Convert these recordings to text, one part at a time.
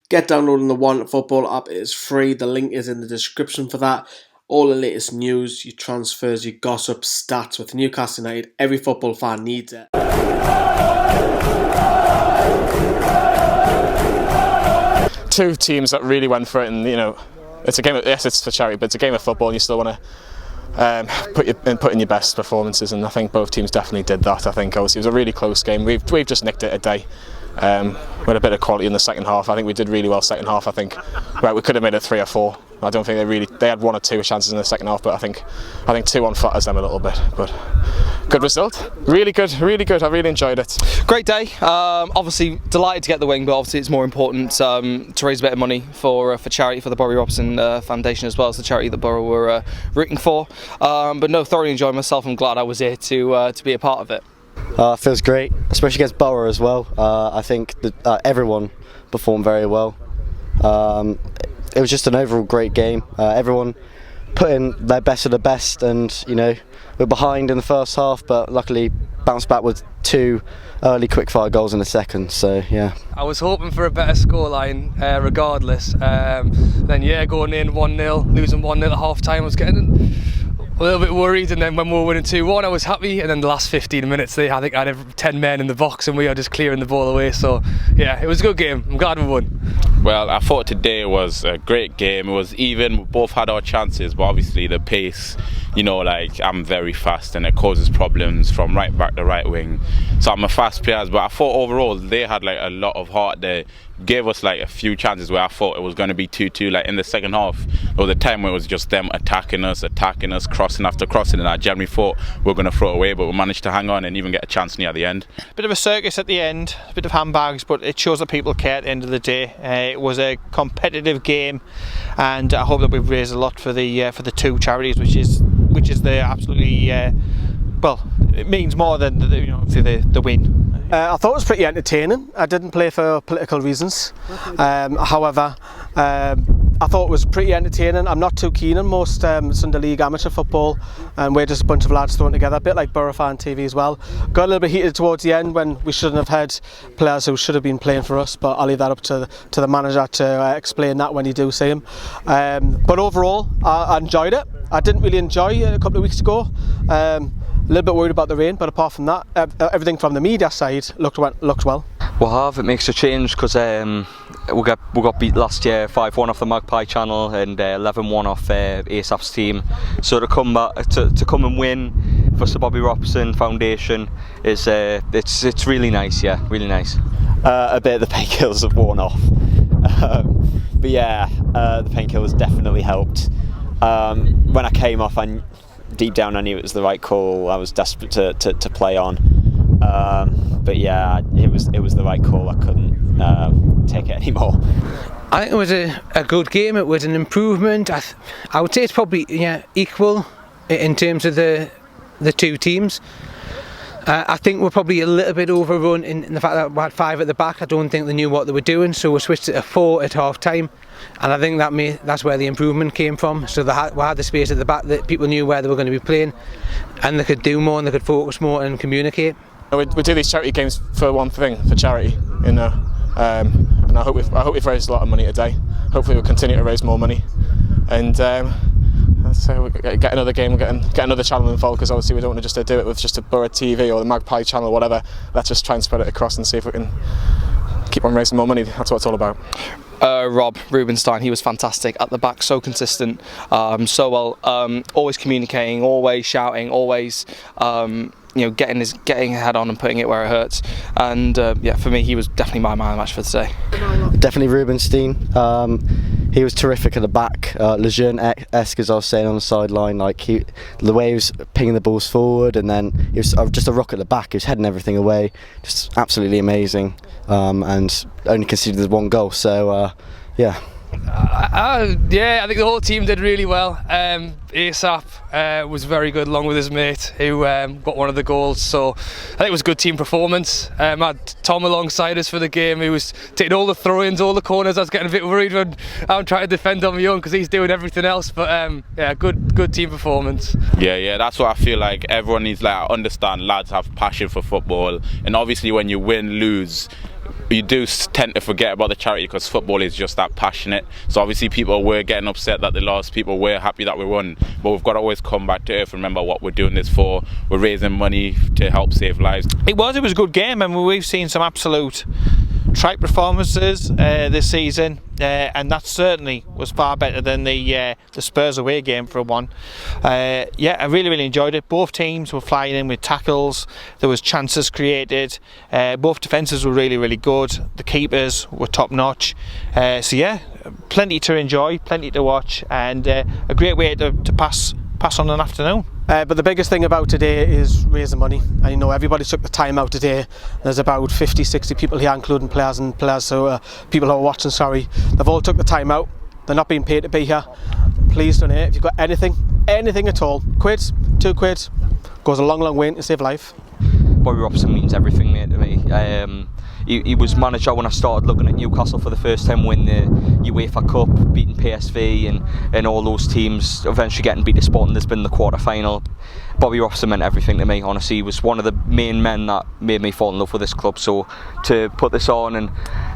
Get downloading the One Football app. It is free. The link is in the description for that. All the latest news, your transfers, your gossip, stats with Newcastle United. Every football fan needs it. Two teams that really went for it, and it's a game. Yes, it's for charity, but it's a game of football. And you still want to put in your best performances, and I think both teams definitely did that. I think obviously it was a really close game. We've just nicked it a day. We had a bit of quality in the second half. I think we did really well second half. I think we could have made it 3 or 4. I don't think they had 1 or 2 chances in the second half, but I think 2 on flatters them a little bit. But good result, really good. I really enjoyed it. Great day. Obviously delighted to get the wing, but obviously it's more important to raise a bit of money for charity, for the Boro Robson Foundation, as well as the charity that Boro were rooting for. But no, thoroughly enjoyed myself. I'm glad I was here to be a part of it. Feels great, especially against Boro as well. I think that everyone performed very well. It was just an overall great game. Everyone put in their best of the best, and we're behind in the first half, but luckily bounced back with 2 early quick-fire goals in the second. So yeah, I was hoping for a better scoreline regardless. Then going in 1-0, losing 1-0 at half-time, I was getting a little bit worried, and then when we were winning 2-1 I was happy, and then the last 15 minutes I think I had 10 men in the box and we are just clearing the ball away. So yeah, it was a good game. I'm glad we won. Well, I thought today was a great game. It was even, we both had our chances, but obviously the pace, I'm very fast and it causes problems from right back to right wing. So I'm a fast player, but I thought overall they had a lot of heart. They gave us a few chances where I thought it was going to be 2-2. In the second half, there was a time where it was just them attacking us, crossing after crossing, and I generally thought we were going to throw it away, but we managed to hang on and even get a chance near the end. Bit of a circus at the end, a bit of handbags, but it shows that people care at the end of the day. It was a competitive game, and I hope that we've raised a lot for the 2 charities, which is the absolutely it means more than the win. I thought it was pretty entertaining. I didn't play for political reasons. However, I thought it was pretty entertaining. I'm not too keen on most Sunday League amateur football, and we're just a bunch of lads thrown together, a bit like Boro Fan TV as well. Got a little bit heated towards the end when we shouldn't have had players who should have been playing for us, but I'll leave that up to the manager to explain that when you do see him. But overall, I enjoyed it. I didn't really enjoy it a couple of weeks ago. A little bit worried about the rain, but apart from that, everything from the media side looked well. It makes a change because we got beat last year 5-1 off the Magpie channel and 11-1 off ASAP's team. So to come back, to come and win for the Bobby Robson Foundation is it's really nice. Yeah, really nice. A bit of the painkillers have worn off, but yeah, the painkillers definitely helped. When I came off, deep down I knew it was the right call. I was desperate to play on, but yeah, it was the right call. I couldn't take it anymore. I think it was a good game. It was an improvement. I would say it's probably equal in terms of the 2 teams. I think we're probably a little bit overrun in the fact that we had 5 at the back. I don't think they knew what they were doing, so we switched to 4 at half time, and I think that's where the improvement came from. So we had the space at the back that people knew where they were going to be playing, and they could do more and they could focus more and communicate. We do these charity games for one thing, for charity, and I hope we've raised a lot of money today. Hopefully we'll continue to raise more money, and so we get another game, get another channel involved, because obviously we don't want to just do it with just a Boro TV or the Magpie channel or whatever. Let's just try and spread it across and see if we can keep on raising more money. That's what it's all about. Rob Rubenstein, he was fantastic at the back, so consistent, so well, always communicating, always shouting, always getting his head on and putting it where it hurts. And for me, he was definitely my man of the match for today. Definitely Rubenstein. He was terrific at the back, Lejeune-esque, as I was saying on the sideline. The way he was pinging the balls forward, and then he was just a rock at the back. He was heading everything away, just absolutely amazing, and only conceded the 1 goal. So yeah. I think the whole team did really well. ASAP was very good, along with his mate who got one of the goals. So I think it was a good team performance. I had Tom alongside us for the game. He was taking all the throw-ins, all the corners. I was getting a bit worried when I'm trying to defend on my own because he's doing everything else. But good team performance. Yeah, that's what I feel like. Everyone needs understand lads have passion for football, and obviously when you win, lose, you do tend to forget about the charity because football is just that passionate. So obviously people were getting upset that they lost, people were happy that we won, but we've got to always come back to earth and remember what we're doing this for. We're raising money to help save lives. It was a good game, and we've seen some absolute trite performances this season, and that certainly was far better than the Spurs away game for one. Yeah, I really enjoyed it. Both teams were flying in with tackles, there was chances created, both defences were really good, the keepers were top notch, so yeah, plenty to enjoy, plenty to watch, and a great way to pass on an afternoon. But the biggest thing about today is raising money, and you know, everybody took the time out today. There's about 50-60 people here, including players, so people who are watching, sorry, they've all took the time out. They're not being paid to be here. Please donate if you've got anything at all. £1, £2 goes a long way to save life. Bobby Robson means everything, mate, to me. He was manager when I started looking at Newcastle for the first time, win the UEFA Cup, beating PSV and all those teams, eventually getting beat to Sporting Lisbon in the quarter-final. Bobby Robson meant everything to me, honestly. He was one of the main men that made me fall in love with this club, so to put this on and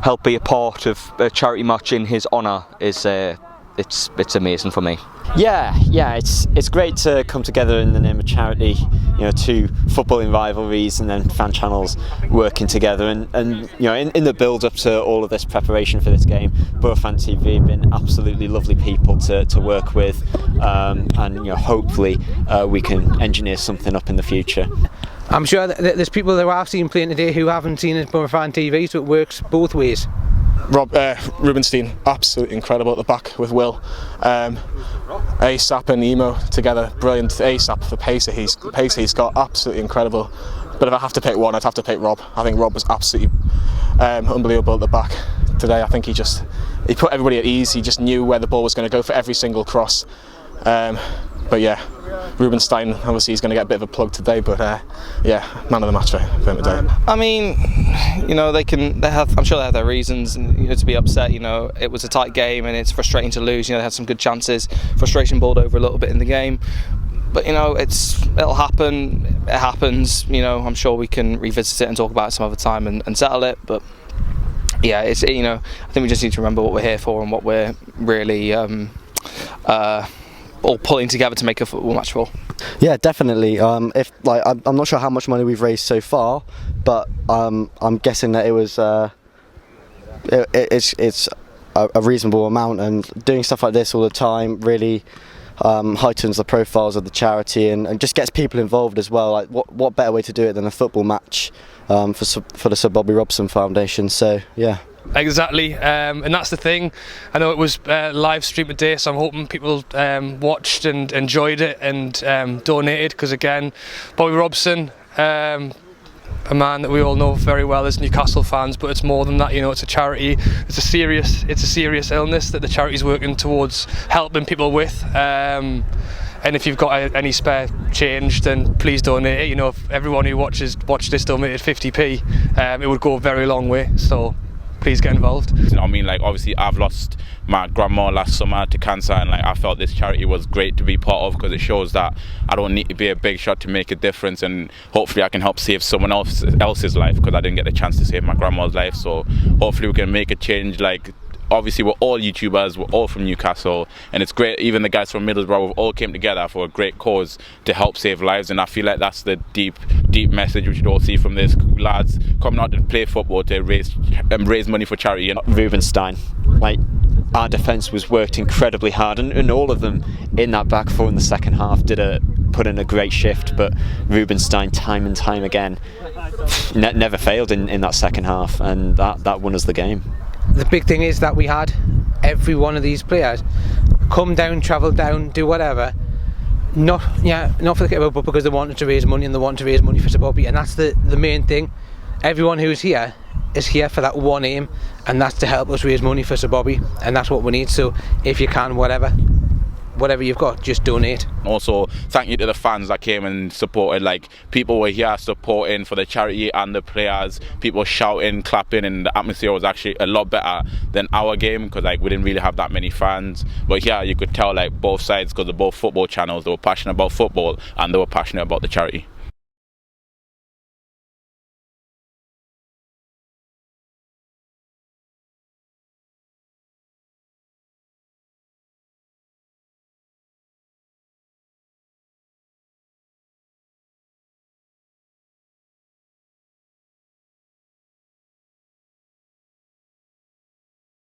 help be a part of a charity match in his honour is it's amazing for me. Yeah, it's great to come together in the name of charity. You know, two footballing rivalries and then fan channels working together. And you know, in the build up to all of this preparation for this game, Boro Fan TV have been absolutely lovely people to work with, and you know, hopefully we can engineer something up in the future. I'm sure that there's people that I've seen playing today who haven't seen it Boro Fan TV, so it works both ways. Rubenstein, absolutely incredible at the back with Will. ASAP and Emo together, brilliant. ASAP, the pace he's got, absolutely incredible. But if I have to pick one, I'd have to pick Rob. I think Rob was absolutely unbelievable at the back today. I think he put everybody at ease. He just knew where the ball was going to go for every single cross. But yeah, Rubenstein, obviously he's going to get a bit of a plug today, but yeah, man of the match for him today. I mean, you know, I'm sure they have their reasons, and you know, to be upset. You know, it was a tight game and it's frustrating to lose. You know, they had some good chances. Frustration boiled over a little bit in the game, but you know, it'll happen. It happens. You know, I'm sure we can revisit it and talk about it some other time and settle it. But yeah, you know, I think we just need to remember what we're here for and what we're really all pulling together to make a football match for. Yeah, definitely. I'm not sure how much money we've raised so far, but I'm guessing that it was it's a reasonable amount, and doing stuff like this all the time really heightens the profiles of the charity and just gets people involved as well. Like what better way to do it than a football match for the Sir Bobby Robson Foundation? So yeah. Exactly, and that's the thing. I know it was live streamed today, so I'm hoping people watched and enjoyed it and donated, because again, Bobby Robson, a man that we all know very well as Newcastle fans, but it's more than that. You know, it's a charity. It's a serious illness that the charity's working towards helping people with. And if you've got any spare change, then please donate it. You know, if everyone who watched this donated 50p, it would go a very long way. So please get involved. You know, I mean, like, obviously I've lost my grandma last summer to cancer, and like I felt this charity was great to be part of, because it shows that I don't need to be a big shot to make a difference, and hopefully I can help save someone else's life, because I didn't get the chance to save my grandma's life. So hopefully we can make a change. Like, obviously we're all YouTubers, we're all from Newcastle, and it's great, even the guys from Middlesbrough, we've all came together for a great cause to help save lives, and I feel like that's the deep message we should all see from this. Lads coming out to play football to raise money for charity. And Rubenstein, like, our defence was worked incredibly hard, and all of them in that back four in the second half put in a great shift, but Rubenstein time and time again never failed in that second half, and that won us the game. The big thing is that we had every one of these players come down, travel down, do whatever, not for the kit, but because they wanted to raise money, and they wanted to raise money for Sir Bobby, and that's the main thing. Everyone who's here is here for that one aim, and that's to help us raise money for Sir Bobby, and that's what we need. So if you can, whatever you've got, just donate. Also, thank you to the fans that came and supported. Like, people were here supporting for the charity and the players, people shouting, clapping, and the atmosphere was actually a lot better than our game, because like we didn't really have that many fans. But yeah, you could tell like both sides, because they're both football channels, they were passionate about football and they were passionate about the charity.